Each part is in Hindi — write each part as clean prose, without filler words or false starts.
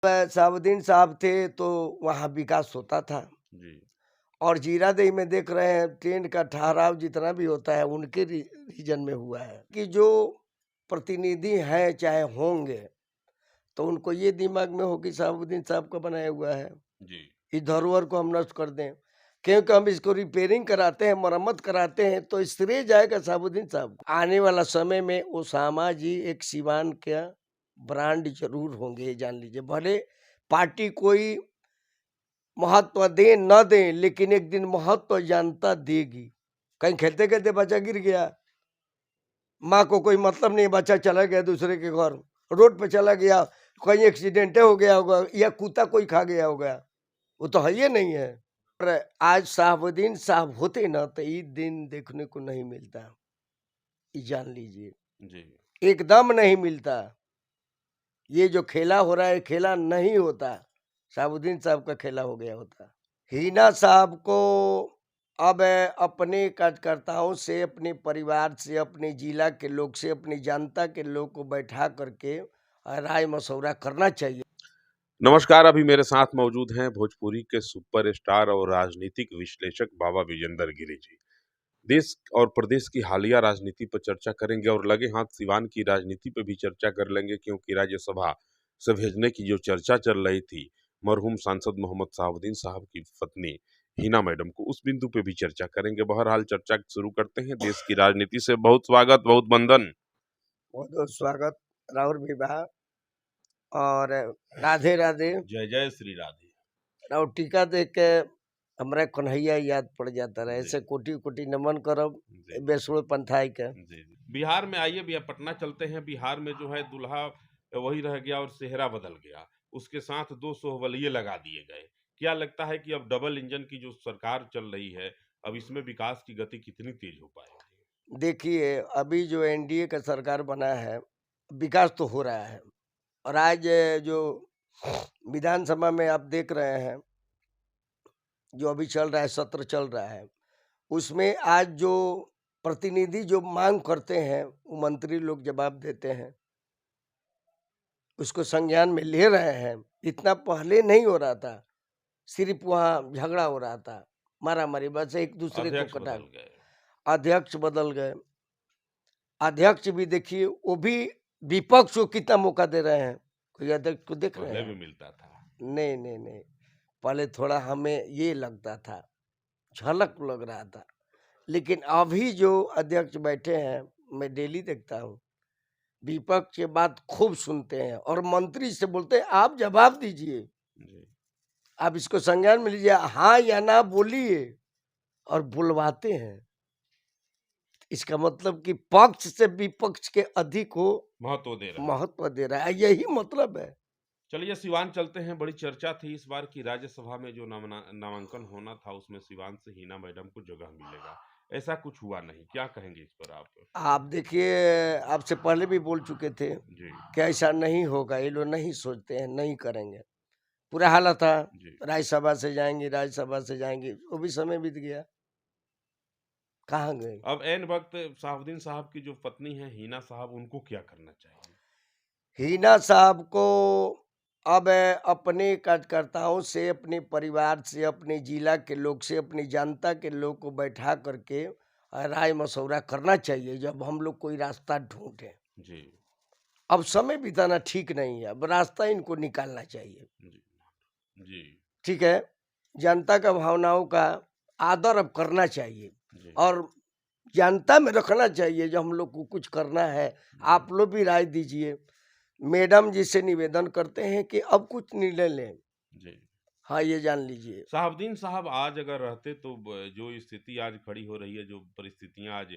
साबुद्दीन साहब थे तो वहाँ विकास होता था। जी। और जीरादेई में देख रहे हैं ट्रेन का ठहराव जितना भी होता है उनके रीजन में हुआ है कि जो प्रतिनिधि हैं चाहे होंगे तो उनको ये दिमाग में हो कि साबुद्दीन साहब का बनाया हुआ है, जी। इस धरोहर को हम नष्ट कर दें। क्योंकि हम इसको रिपेयरिंग कराते हैं, मरम्मत कराते हैं तो श्रेय जाएगा साबुद्दीन साहब को। आने वाला समय में ओसामा जी एक सिवान का ब्रांड जरूर होंगे, ये जान लीजिए। भले पार्टी कोई महत्व दे न दे, लेकिन एक दिन महत्व जनता देगी। कहीं खेलते खेलते बच्चा गिर गया, माँ को कोई मतलब नहीं, बच्चा चला गया दूसरे के घर, रोड पे चला गया, कहीं एक्सीडेंट हो गया होगा या कुत्ता कोई खा गया होगा, वो तो है ये नहीं है। पर आज साहबुद्दीन साहब होते ना तो ये दिन देखने को नहीं मिलता, ये जान लीजिए, जी। एकदम नहीं मिलता। ये जो खेला हो रहा है खेला नहीं होता, साहबुद्दीन साहब का खेला हो गया होता। हिना साहब को अब अपने कार्यकर्ताओं से, अपने परिवार से, अपने जिला के लोग से, अपनी जनता के लोग को बैठा करके राय मशवरा करना चाहिए। नमस्कार, अभी मेरे साथ मौजूद हैं भोजपुरी के सुपरस्टार और राजनीतिक विश्लेषक बाबा विजेंद्र गिरी जी। देश और प्रदेश की हालिया राजनीति पर चर्चा करेंगे और लगे हाथ सिवान की राजनीति पर भी चर्चा कर लेंगे, क्योंकि राज्यसभा से भेजने की जो चर्चा चल रही थी मरहूम सांसद मोहम्मद साहबुद्दीन साहब की पत्नी हिना मैडम को, उस बिंदु पे भी चर्चा करेंगे। बहरहाल चर्चा शुरू करते हैं। देश की राजनीति से बहुत स्वागत, बहुत वंदन। बहुत बहुत स्वागत राहुल विवाह और राधे राधे। जय जय श्री राधे। और टीका देख के हमरा कन्हैया याद पड़ जाता रहे, जी। ऐसे कोटि कोटि नमन करब जी। बेसुर पंथाई के। जी, जी। बिहार में आइए, भैया पटना चलते हैं। बिहार में जो है दूल्हा वही रह गया और सेहरा बदल गया। उसके साथ 2 सोहबलिये लगा दिए गए। क्या लगता है कि अब डबल इंजन की जो सरकार चल रही है, अब इसमें विकास की गति कितनी तेज हो पाएगी? देखिए, अभी जो एनडीए का सरकार बना है, विकास तो हो रहा है। और आज जो विधानसभा में आप देख रहे हैं, जो अभी चल रहा है, सत्र चल रहा है, उसमें आज जो प्रतिनिधि जो मांग करते हैं, वो मंत्री लोग जवाब देते हैं, उसको संज्ञान में ले रहे हैं। इतना पहले नहीं हो रहा था, सिर्फ वहाँ झगड़ा हो रहा था, मारामारी, बस एक दूसरे को अध्यक्ष कटा। बदल गए। अध्यक्ष बदल गए, अध्यक्ष भी देखिए, वो भी विपक्ष को कितना मौका दे रहे हैं। कोई अध्यक्ष को देख रहे पहले भी हैं? मिलता था। नहीं नहीं नहीं, पहले थोड़ा हमें ये लगता था, झलक लग रहा था। लेकिन अभी जो अध्यक्ष बैठे हैं, मैं डेली देखता हूँ, विपक्ष के बात खूब सुनते हैं और मंत्री से बोलते हैं आप जवाब दीजिए, जी। आप इसको संज्ञान में लीजिए, हाँ या ना बोलिए, और बुलवाते हैं। इसका मतलब कि पक्ष से विपक्ष के अधिक हो महत्व दे रहा है। महत्व दे रहा है, यही मतलब है। चलिए सिवान चलते हैं। बड़ी चर्चा थी इस बार की राज्यसभा में जो नामांकन होना था, उसमें सिवान से हिना मैडम को जगह मिलेगा। ऐसा कुछ हुआ नहीं, क्या कहेंगे इस पर आप? आप देखिए, आपसे पहले भी बोल चुके थे जी। कि ऐसा नहीं होगा, ये लोग नहीं सोचते हैं, नहीं करेंगे। पूरा हालत था, जी। राज्यसभा से जाएंगे, राज्यसभा से जाएंगे, वो भी समय बीत गया, कहाँ गए? अब ऐन वक्त साहबुद्दीन साहब की जो पत्नी है हिना साहब, उनको क्या करना चाहिए? हिना साहब को अब अपने कार्यकर्ताओं से, अपने परिवार से, अपने जिला के लोग से, अपनी जनता के लोग को बैठा करके राय मशवरा करना चाहिए, जब हम लोग कोई रास्ता ढूंढे। जी। अब समय बिताना ठीक नहीं है, अब रास्ता इनको निकालना चाहिए। जी। जी। ठीक है, जनता का भावनाओं का आदर अब करना चाहिए जी। और जनता में रखना चाहिए। जो हम लोग को कुछ करना है, आप लोग भी राय दीजिए। मैडम जी से निवेदन करते हैं कि अब कुछ निर्णय लें। जी। हाँ, ये जान लीजिए। साहबुद्दीन साहब आज अगर रहते तो जो स्थिति आज खड़ी हो रही है, जो परिस्थितियां आज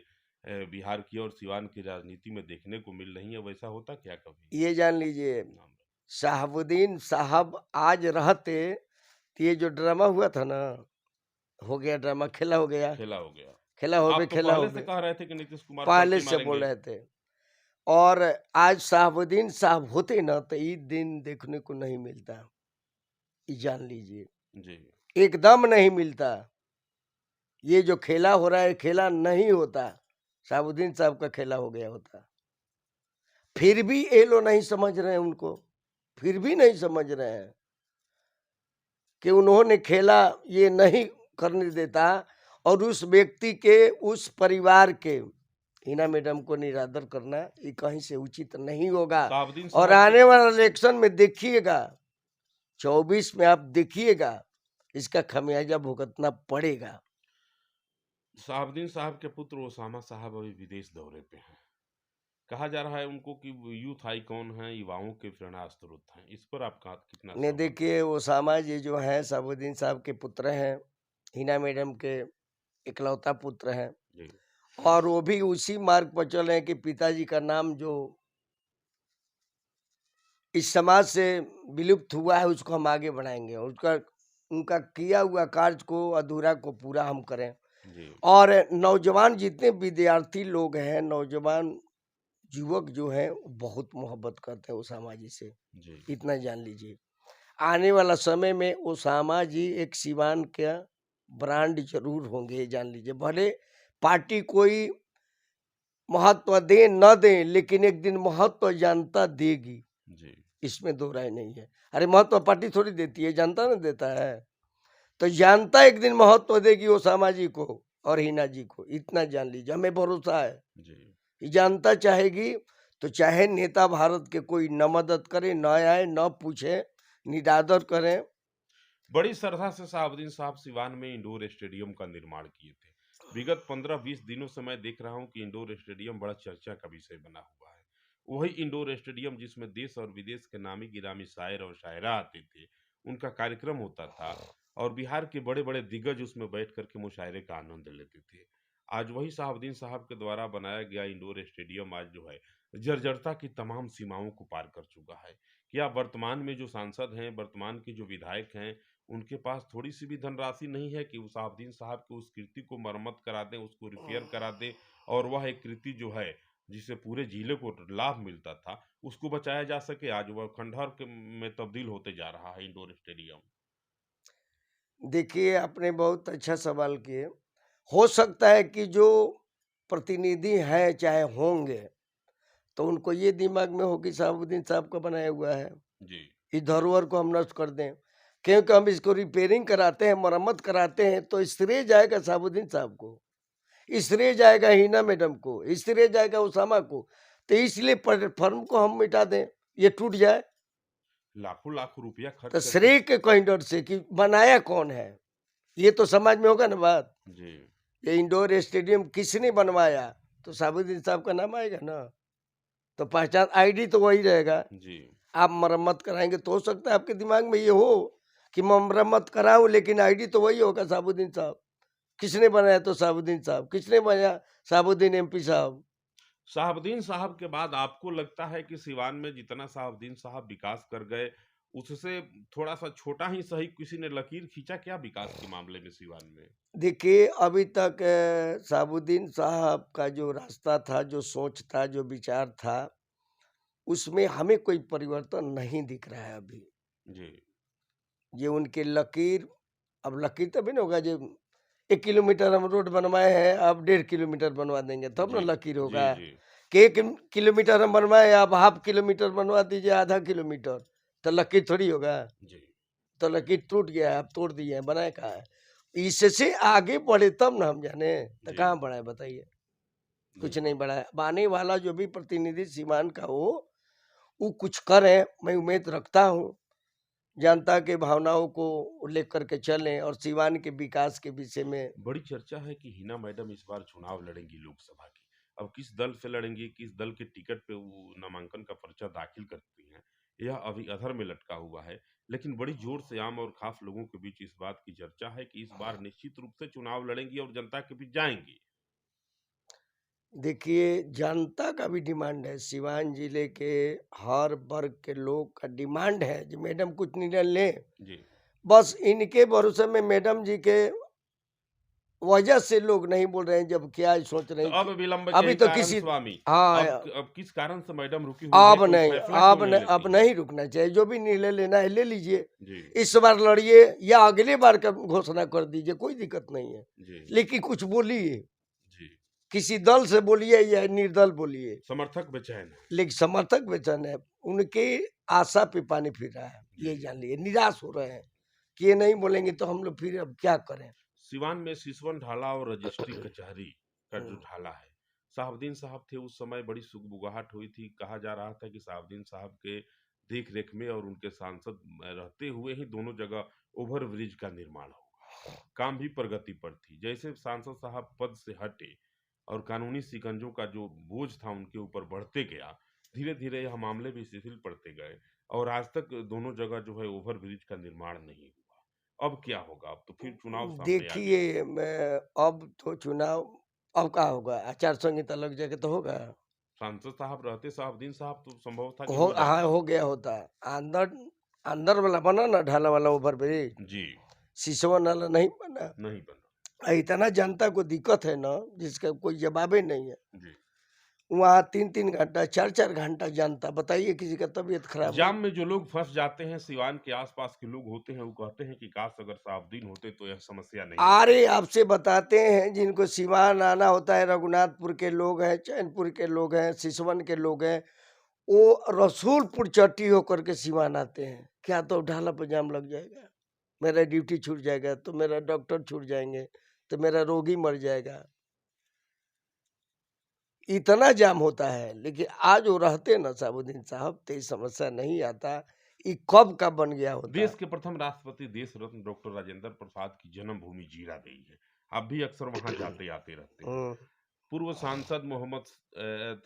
बिहार की और सिवान की राजनीति में देखने को मिल रही है, वैसा होता क्या कभी? ये जान लीजिए, शाहबुद्दीन साहब आज रहते तो ये जो ड्रामा हुआ था ना, हो गया ड्रामा, खेला हो गया, खेला हो गया। खेला हो गया, आप तो खेला हो पहले से गया, कह रहे थे कि नीतीश कुमार पहले पर्ची से बोल मारेंगे। रहे थे। और आज साहबुद्दीन साहब होते ना तो ये दिन देखने को नहीं मिलता, ये जान लीजिए, जी। एकदम नहीं मिलता। ये जो खेला हो रहा है खेला नहीं होता, साहबुद्दीन साहब का खेला हो गया होता। फिर भी ये लोग नहीं समझ रहे हैं उनको। फिर भी नहीं समझ रहे हैं कि उन्होंने खेला ये नहीं करने देता, और उस व्यक्ति के, उस परिवार के हिना मैडम को निरादर करना ये कहीं से उचित नहीं होगा। साबुद्दीन और साहब आने वाला इलेक्शन में देखिएगा, 24 में आप देखिएगा, इसका खमियाजा भुगतना पड़ेगा। साबुद्दीन साहब के पुत्र ओसामा साहब अभी विदेश दौरे पे हैं। कहा जा रहा है उनको कि वो यूथ आइकॉन हैं, युवाओं के प्रेरणा स्रोत हैं। इस पर आपका कितना ने सहमत देखिए, ओसामा जी जो हैं साबुद्दीन साहब के पुत्र हैं, हिना मैडम के इकलौता पुत्र हैं, जी, और वो भी उसी मार्ग पर चल रहे हैं कि पिताजी का नाम जो इस समाज से विलुप्त हुआ है उसको हम आगे बढ़ाएंगे, उसका उनका किया हुआ कार्य को अधूरा को पूरा हम करें। जी, और नौजवान जितने विद्यार्थी लोग हैं, नौजवान युवक जो हैं, वो बहुत मोहब्बत करते हैं ओसामा जी से, जी, इतना जान लीजिए। आने वाला समय में ओसामा जी एक सिवान का ब्रांड जरूर होंगे, ये जान लीजिए। भले पार्टी कोई महत्व दे न दे, लेकिन एक दिन महत्व जनता देगी, जी, इसमें दो राय नहीं है। अरे महत्व पार्टी थोड़ी देती है, जनता ना देता है। तो जनता एक दिन महत्व देगी ओसामा जी को और हिना जी को, इतना जान लीजिए, हमें भरोसा है। जी। ये जनता चाहेगी तो चाहे नेता भारत के कोई न मदद करे, न आए, न पूछे, निरादर करें। बड़ी श्रद्धा से साबुद्दीन साहब सिवान में इंडोर स्टेडियम का निर्माण किए थे। विगत 15-20 दिनों से मैं देख रहा हूं कि इंडोर स्टेडियम बड़ा चर्चा का विषय बना हुआ है। वही इंडोर स्टेडियम जिसमें देश और विदेश के नामी गिरामी शायर और शायरा आते थे, उनका कार्यक्रम होता था और बिहार के बड़े बड़े दिग्गज उसमें बैठ करके मुशायरे का आनंद लेते थे। आज वही साहबुद्दीन साहब के द्वारा बनाया गया इंडोर स्टेडियम आज जो है जर्जरता की तमाम सीमाओं को पार कर चुका है। क्या वर्तमान में जो सांसद हैं, वर्तमान के जो विधायक हैं, उनके पास थोड़ी-सी भी धनराशि नहीं है कि उसाबुद्दीन साहब की उस कृति को मरम्मत करा दें, उसको रिपेयर करा दें और वह एक कृति जो है, जिससे पूरे जिले को लाभ मिलता था, उसको बचाया जा सके। आज वह खंडहर के में तब्दील होते जा रहा है इंडोर स्टेडियम। देखिए, आपने बहुत अच्छा सवाल किए। हो सकता है कि जो प्रतिनिधि हैं चाहे होंगे, तो उनको ये दिमाग में हो कि साहबुद्दीन साहब का बनाया हुआ है, जी, इस धरोहर को हम नष्ट कर दें। क्योंकि हम इसको रिपेयरिंग कराते हैं, मरम्मत कराते हैं, तो श्रेय जाएगा साहबुद्दीन साहब को, श्रेय जाएगा हिना मैडम को, श्रेय जाएगा ओसामा को। तो इसलिए प्लेटफॉर्म को हम मिटा दें, ये टूट जाए, लाखों-लाखों रुपया खर्च तो करके श्रेय के कहीं डर से कि बनाया कौन है, ये तो समाज में होगा ना बात। जी, ये इंडोर स्टेडियम किसने बनवाया, तो साबुद्दीन साहब का नाम आएगा ना, तो पहचान आईडी तो वही रहेगा। जी, आप मरम्मत कराएंगे तो हो सकता है आपके दिमाग में ये हो कि मैं मरम्मत कराऊं, लेकिन आईडी तो वही होगा साबुद्दीन साहब। किसने बनाया, तो साबुद्दीन साहब। किसने बनाया, साबुद्दीन एमपी साहब। साहबुद्दीन साहब के बाद आपको लगता है कि सिवान में जितना साहबुद्दीन साहब विकास कर गए, उससे थोड़ा-सा छोटा ही सही किसी ने लकीर खींचा क्या विकास के मामले में सिवान में? देखिए, अभी तक साबुद्दीन साहब का जो रास्ता था, जो सोच था, जो विचार था, उसमें हमें कोई परिवर्तन नहीं दिख रहा है अभी। जी। ये उनके लकीर, अब लकीर तभी ना होगा जो 1 किलोमीटर हम रोड बनवाए हैं, अब 1.5 किलोमीटर बनवा देंगे, तब ना जी, लकीर जी, होगा। जी, कि 1 किलोमीटर हम बनवाए, अब हाफ किलोमीटर बनवा दीजिए, आधा किलोमीटर, तो लकीर थोड़ी होगा। जी, तो लकीर टूट गया है, अब तोड़ दिए हैं, बनाए कहाँ है। इससे आगे बढ़े तब ना हम जाने, तो जी, कहाँ बढ़ा है बताइए। कुछ जी। नहीं बढ़ा है। अब आने वाला जो भी प्रतिनिधि सीमान का हो, वो कुछ करे, मैं उम्मीद रखता हूँ। जनता के भावनाओं को लेकर के चलें और सीवान के विकास के विषय में। बड़ी चर्चा है कि हिना मैडम इस बार चुनाव लड़ेंगी लोकसभा की। अब किस दल से लड़ेंगी, किस दल के टिकट पे वो नामांकन का पर्चा दाखिल करती हैं, यह अभी अधर में लटका हुआ है। लेकिन बड़ी जोर से आम और खास लोगों के बीच इस बात की चर्चा है कि इस बार निश्चित रूप से चुनाव लड़ेंगी और जनता के बीच जाएंगी। देखिए, जनता का भी डिमांड है, सिवान जिले के हर वर्ग के लोग का डिमांड है कि मैडम कुछ निर्णय लें। जी। बस इनके भरोसे में मैडम जी के वजह से लोग नहीं बोल रहे हैं, जब क्या सोच रहे तो हैं अब कि विलंब के अभी ही तो कारण किसी। स्वामी। हाँ, अब किस कारण से मैडम रुकी हुई हैं, कोई फैसला क्यों नहीं अब लेती हैं? नहीं रुकना चाहिए, जो भी निर्णय लेना है ले लीजिए। जी, इस बार लड़िए या अगले बार का घोषणा कर दीजिए, कोई दिक्कत नहीं है। जी, लेकिन कुछ बोलिए, जी। किसी दल से बोलिए या निर्दल बोलिए, समर्थक बेचैन हैं। लेकिन समर्थक बेचैन है। उनके आशा पे पानी फिर रहा है, ये जी। जान लीजिए। निराश हो रहे हैं कि ये नहीं बोलेंगे तो हम लोग फिर अब क्या करें। सिवान में सिसवन ढाला और रजिस्ट्री कचहरी का जो हम्म, ढाला है, साहबुद्दीन साहब थे उस समय, बड़ी सुगबुगाहट हुई थी। कहा जा रहा था कि साहबुद्दीन साहब के देख रेख में और उनके सांसद रहते हुए ही दोनों जगह ओवर ब्रिज का निर्माण होगा। काम भी प्रगति पर थी। जैसे सांसद साहब पद से हटे और कानूनी शिकंजों का जो बोझ था उनके ऊपर बढ़ते गया, धीरे धीरे यह मामले भी शिथिल पड़ते गए और आज तक दोनों जगह जो है ओवर ब्रिज का निर्माण नहीं हुआ। अब क्या होगा? अब तो फिर चुनाव सामने आ गया। देखिए मैं अब तो चुनाव अब क्या होगा, आचार संहिता लग जाएगा तो होगा। सांसद साहब रहते साहबुद्दीन साहब तो संभव था कि हो, हो हाँ, जाता। हो गया होता। अंदर अंदर वाला बना ना, ढाला वाला ओवर ब्रिज, जी, सिसवन वाला नहीं बना। नहीं बना। इतना जनता को दिक्कत है ना, जिसका कोई जवाब ही नहीं है। जी। वहाँ 3-3 घंटा, 4-4 घंटा जनता, बताइए किसी का तबीयत खराब जाम हो। में जो लोग फँस जाते हैं, सिवान के आस-पास के लोग होते हैं, वो कहते हैं कि काश अगर साहबुद्दीन होते तो यह समस्या नहीं होती। अरे आपसे बताते हैं, जिनको सिवान आना होता है, रघुनाथपुर के लोग हैं, चैनपुर के लोग हैं, सिसवन के लोग हैं, वो रसूलपुर चट्टी होकर के सिवान आते हैं। क्या तो ढाला पे जाम लग जाएगा, मेरा ड्यूटी छूट जाएगा, तो मेरा डॉक्टर छूट जाएंगे, तो मेरा रोगी मर जाएगा। इतना जाम होता है। लेकिन आज वो रहते ना साबुद्दीन साहब, तो ये समस्या नहीं आता। ये कब का बन गया होता। देश के प्रथम राष्ट्रपति देश रत्न डॉक्टर राजेंद्र प्रसाद की जन्मभूमि जीरादेई है। आप भी अक्सर वहाँ जाते-आते रहते हैं। हम्म, पूर्व सांसद मोहम्मद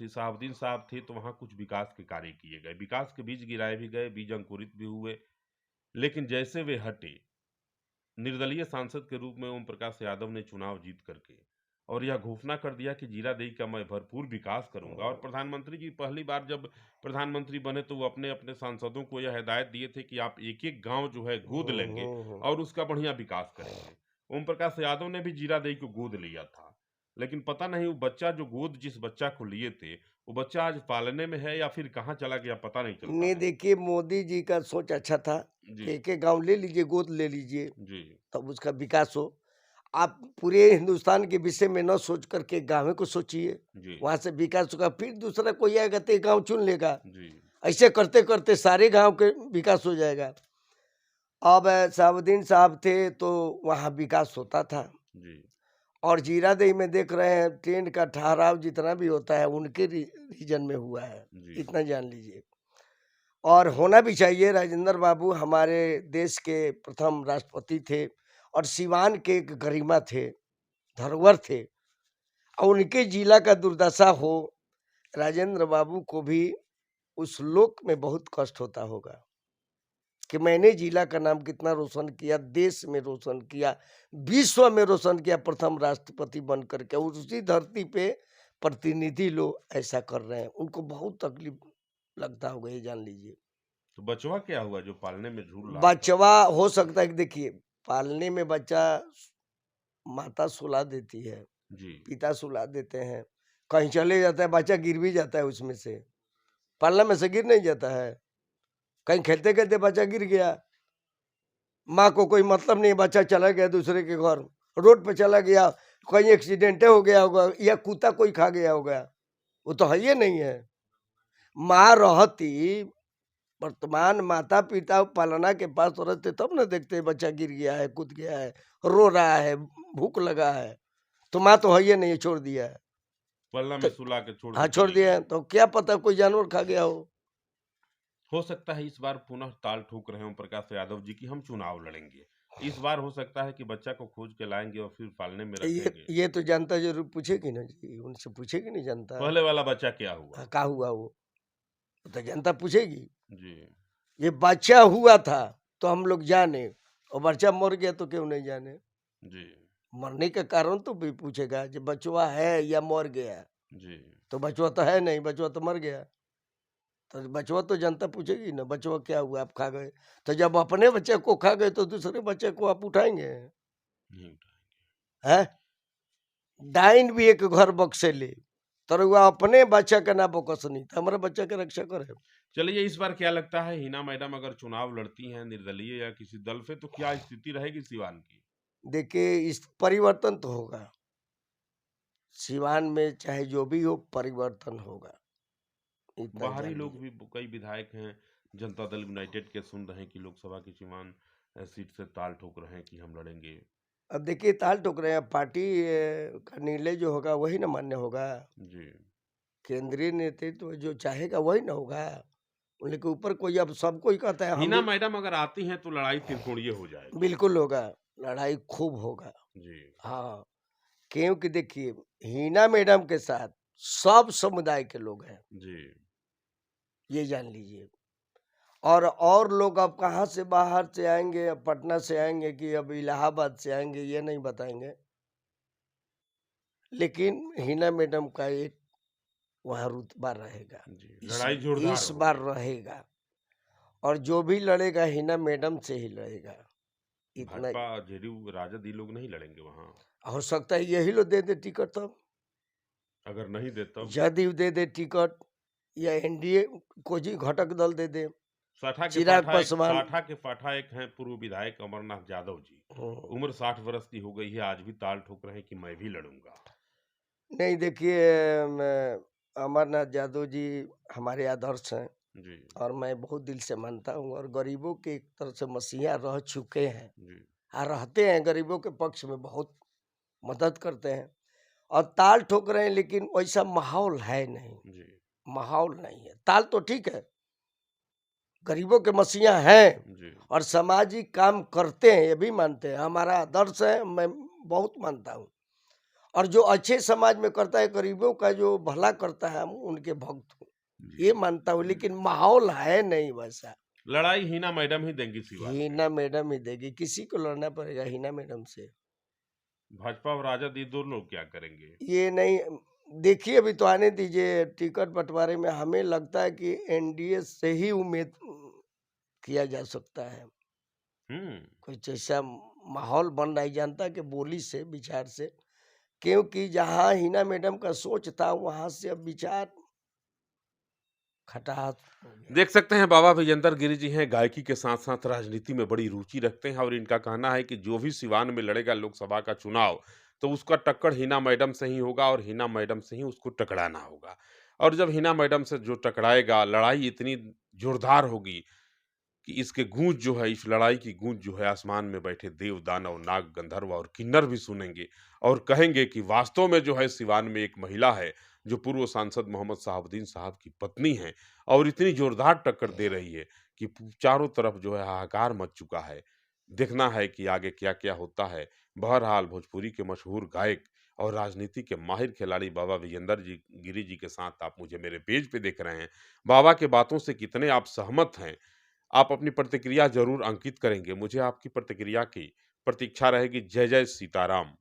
साहबुद्दीन साहब थे तो वहाँ कुछ विकास के कार्य किए गए। विकास के बीज गिराए भी गए, बीज अंकुरित भी हुए। लेकिन जैसे वे हटे, निर्दलीय सांसद के रूप में ओम प्रकाश यादव ने चुनाव जीत करके और यह घोषणा कर दिया कि जीरादेई का मैं भरपूर विकास करूंगा। और प्रधानमंत्री जी पहली बार जब प्रधानमंत्री बने तो वो अपने अपने सांसदों को यह हिदायत दिए थे कि आप एक एक गांव जो है गोद लेंगे हम्म। और उसका बढ़िया विकास करेंगे। ओम प्रकाश यादव ने भी जीरादेई को गोद लिया था, लेकिन पता नहीं वो बच्चा जो गोद जिस बच्चा को लिए थे वो बच्चा आज पालने में है या फिर कहाँ चला गया पता नहीं चलता नहीं, है। देखिए मोदी जी का सोच अच्छा था जी। कि एक एक गाँव ले लीजिए, गोद ले लीजिए, जी। तब उसका विकास हो। आप पूरे हिंदुस्तान के विषय में न सोच करके गाँव को सोचिए, जी। वहाँ से विकास होगा, फिर दूसरा कोई आएगा तो एक गाँव चुन लेगा। जी। ऐसे करते करते सारे गाँव के विकास हो जाएगा। अब साबुद्दीन साहब थे तो वहाँ विकास होता था। जी। और जीरादेई में देख रहे हैं, ट्रेन का ठहराव जितना भी होता है उनके रीजन में हुआ है, जी। इतना जान लीजिए। और होना भी चाहिए। राजेंद्र बाबू हमारे देश के प्रथम राष्ट्रपति थे और सिवान के एक गरिमा थे, धरोहर थे। और उनके जिला का दुर्दशा हो, राजेंद्र बाबू को भी उस लोक में बहुत कष्ट होता होगा कि मैंने जिला का नाम कितना रोशन किया, देश में रोशन किया, विश्व में रोशन किया, प्रथम राष्ट्रपति बन करके। और उसी धरती पे प्रतिनिधि लोग ऐसा कर रहे हैं, उनको बहुत तकलीफ लगता होगा, ये जान लीजिए। तो बचवा क्या हुआ जो पालने में झूल रहा था? बचवा हो सकता है कि देखिए, पालने में बच्चा माता सुला देती है, जी। पिता सुला देते हैं, कहीं चले जाता है बच्चा गिर भी जाता है उसमें से, पालना में से गिर नहीं जाता है। कहीं खेलते खेलते बच्चा गिर गया, माँ को कोई मतलब नहीं, बच्चा चला गया दूसरे के घर, रोड पे चला गया, कहीं एक्सीडेंट हो गया होगा या कुत्ता कोई खा गया होगा, वो तो है ही नहीं है। माँ रहती, वर्तमान माता पिता पालना के पास रहते तब ना देखते बच्चा गिर गया है, कूद गया है, रो रहा है, भूख लगा है, तो माँ तो है ही नहीं, छोड़ दिया है। पलना तो में सुला के छोड़ हाँ, के छोड़ चली दिया है, गई। तो क्या पता कोई जानवर खा गया हो। हो सकता है इस बार पुनः ताल ठोक रहे ओम प्रकाश यादव जी की हम चुनाव लड़ेंगे। इस बार हो सकता है कि बच्चा को खोज के लाएंगे और फिर पालने में रखेंगे। ये तो जनता जरूर पूछेगी ना जी, उनसे पूछेगी नहीं जनता। पहले वाला बच्चा क्या हुआ? का हुआ वो तो जनता पूछेगी। जी। ये बच्चा हुआ था तो हम लोग जाने, और बच्चा मर गया तो क्यों नहीं जाने। जी। मरने का कारण तो भी पूछेगा, जो बचवा है या मर गया। जी। तो बचवा तो है नहीं, बचवा तो मर गया, तो बचवा तो जनता पूछेगी ना, बचवा क्या हुआ, आप खा गए। तो जब अपने बच्चे को खा गए तो दूसरे बच्चे को आप उठाएंगे? नहीं उठाएंगे। है, डाइन भी एक घर बक्से ले, तो वह अपने बच्चा का ना बकस नहीं, तो हमारे बच्चा का रक्षा करे। चलिए इस बार क्या लगता है हिना मैडम अगर चुनाव लड़ती हैं निर्दलीय या किसी दल से तो क्या स्थिति रहेगी सिवान की? देखिए, इस परिवर्तन तो होगा, सिवान में चाहे जो भी हो परिवर्तन होगा। इतना बाहरी जान लोग लीजिए। भी कई विधायक हैं जनता दल यूनाइटेड के, सुन रहे हैं कि लोकसभा की सीमान सीट से ताल ठोक रहे हैं कि हम लड़ेंगे। अब देखिए ताल ठोक रहे हैं, पार्टी का निर्णय जो होगा वही ना मान्य होगा। जी। केंद्रीय नेतृत्व जो चाहेगा वही ना होगा। उनके ऊपर कोई अब सब कोई कहता है हम हिना भी मैडम अगर आती हैं तो लड़ाई त्रिकोणीय हो जाएगी। बिल्कुल होगा, लड़ाई खूब होगा। जी। हाँ, क्योंकि देखिए हिना मैडम के साथ सब समुदाय के लोग हैं, जी। ये जान लीजिए। और लोग अब कहाँ से बाहर से आएँगे, अब पटना से आएँगे कि अब इलाहाबाद से आएँगे, ये नहीं बताएँगे। लेकिन हिना मैडम का एक वहाँ रुतबा रहेगा, जी, इस लड़ाई जोरदार इस बार होगी। रहेगा। और जो भी लड़ेगा हिना मैडम से ही लड़ेगा। इतना भाजपा, जेडीयू, राजद ये लोग नहीं लड़ेंगे वहाँ? हो सकता है यही लोग दे दे टिकट तब। अगर नहीं दे तब? जदयू दे दे टिकट या एनडीए कोई घटक दल दे दे। चिराग पासवान साठा के पाठा एक हैं पूर्व विधायक अमरनाथ यादव जी। हम्म, उम्र 60 वर्ष की हो गई है, आज भी ताल ठोक रहे हैं कि मैं भी लड़ूंगा। नहीं देखिए अमरनाथ यादव जी हमारे आदर्श हैं जी। और मैं बहुत दिल से मानता हूँ और गरीबों के एक तरह से मसीहा रह चुके हैं। जी। रहते हैं गरीबों के पक्ष में बहुत मदद करते हैं और ताल ठोक रहे हैं, लेकिन वैसा माहौल है नहीं। जी। माहौल नहीं है, ताल तो ठीक है, गरीबों के मसीहा हैं जी। और सामाजिक काम करते हैं, ये भी मानते हैं, हमारा आदर्श है, मैं बहुत मानता हूँ। और जो अच्छे समाज में करता है, गरीबों का जो भला करता है, हम उनके भक्त हूँ, जी। ये मानता हूँ। लेकिन माहौल है नहीं वैसा। लड़ाई हिना मैडम ही देंगी सिवान में। हिना मैडम ही देगी, किसी को लड़ना पड़ेगा हिना मैडम से। भाजपा और राजद ये दोनों लोग क्या करेंगे? ये नहीं, देखिए अभी तो आने दीजिए, टिकट बंटवारे में हमें लगता है कि एनडीए से ही उम्मीद किया जा सकता है। हम्म। कुछ ऐसा माहौल बन रहा है जनता के बोली से, विचार से, क्योंकि जहाँ हिना मैडम का सोच था वहां से अब विचार खटात हो गया। देख सकते हैं बाबा विजेंदर गिरी जी हैं, गायकी के साथ साथ राजनीति में बड़ी रुचि रखते हैं और इनका कहना है कि जो भी सिवान में लड़ेगा लोकसभा का चुनाव, तो उसका टक्कर हिना मैडम से ही होगा और हिना मैडम से ही उसको टकराना होगा। और जब हिना मैडम से जो टकराएगा, लड़ाई इतनी जोरदार होगी कि इसके गूंज जो है, इस लड़ाई की गूंज जो है, आसमान में बैठे देव, दानव, नाग, गंधर्व और किन्नर भी सुनेंगे और कहेंगे कि वास्तव में जो है सिवान में एक महिला है, जो पूर्व सांसद मोहम्मद शहाबुद्दीन साहब की पत्नी है और इतनी जोरदार टक्कर दे रही है कि चारों तरफ जो है हाहाकार मच चुका है। देखना है कि आगे क्या-क्या होता है। बहरहाल भोजपुरी के मशहूर गायक और राजनीति के माहिर खिलाड़ी बाबा विजेंदर जी गिरी जी के साथ आप मुझे मेरे पेज पे देख रहे हैं। बाबा के बातों से कितने आप सहमत हैं? आप अपनी प्रतिक्रिया ज़रूर अंकित करेंगे। मुझे आपकी प्रतिक्रिया की प्रतीक्षा रहेगी। जय जय सीताराम।